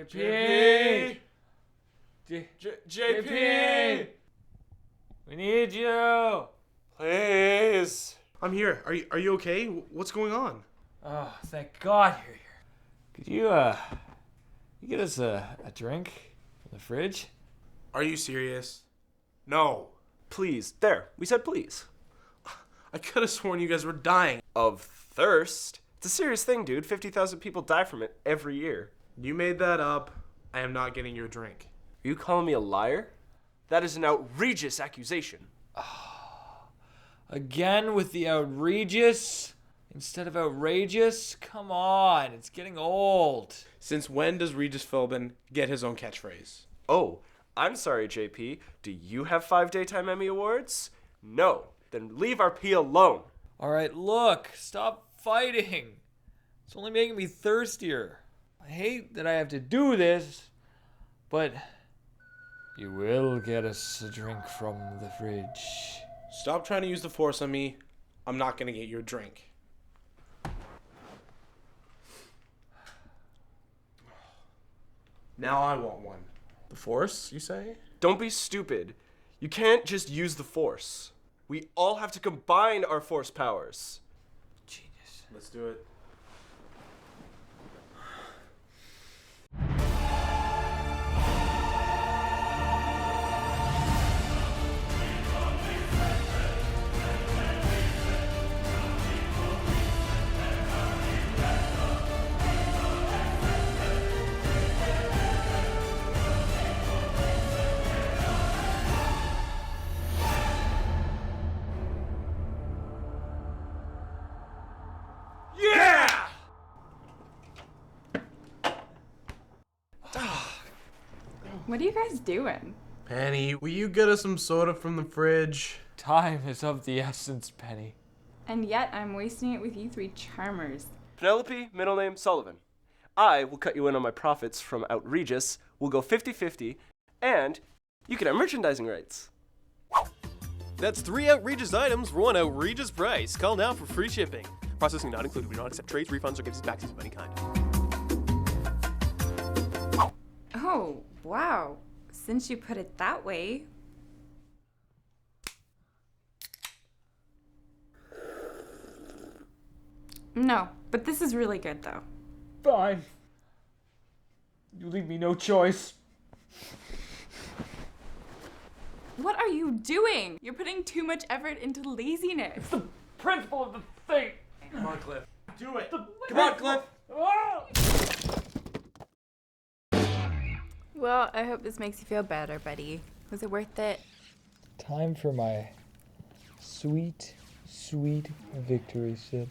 JP! JP! We need you! Please. I'm here. Are you okay? What's going on? Oh, thank God you're here. Could you get us a drink from the fridge? Are you serious? No. Please. There. We said please. I could have sworn you guys were dying. Of thirst? It's a serious thing, dude. 50,000 people die from it every year. You made that up. I am not getting your drink. Are you calling me a liar? That is an outrageous accusation. Again with the outrageous instead of outrageous? Come on, it's getting old. Since when does Regis Philbin get his own catchphrase? Oh, I'm sorry, JP. Do you have 5 Daytime Emmy Awards? No. Then leave our P alone. All right, look, stop fighting. It's only making me thirstier. I hate that I have to do this, but you will get us a drink from the fridge. Stop trying to use the force on me. I'm not going to get your drink. Now I want one. The force, you say? Don't be stupid. You can't just use the force. We all have to combine our force powers. Genius. Let's do it. What are you guys doing? Penny, will you get us some soda from the fridge? Time is of the essence, Penny. And yet I'm wasting it with you three charmers. Penelope, middle name Sullivan. I will cut you in on my profits from outrageous. We'll go 50-50, and you can have merchandising rights. That's 3 outrageous items for 1 outrageous price. Call now for free shipping. Processing not included. We don't accept trades, refunds, or gifts back of any kind. Oh, wow. Since you put it that way. No, but this is really good though. Fine. You leave me no choice. What are you doing? You're putting too much effort into laziness. It's the principle of the thing. Come on, Cliff. Do it. Come on, Cliff. Ah! Well, I hope this makes you feel better, buddy. Was it worth it? Time for my sweet, sweet victory sip.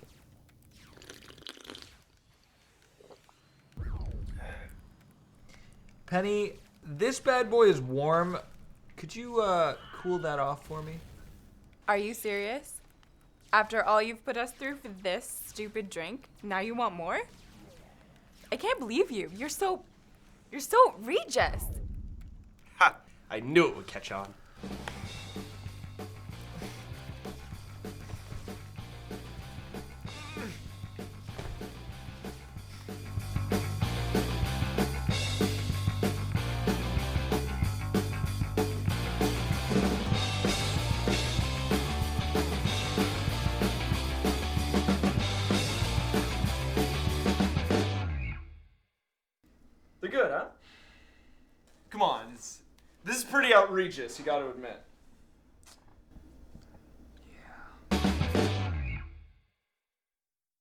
Penny, this bad boy is warm. Could you cool that off for me? Are you serious? After all you've put us through for this stupid drink, now you want more? I can't believe you. You're so Regis. Ha! I knew it would catch on. They're good, huh? Come on, this is pretty outrageous, you gotta admit.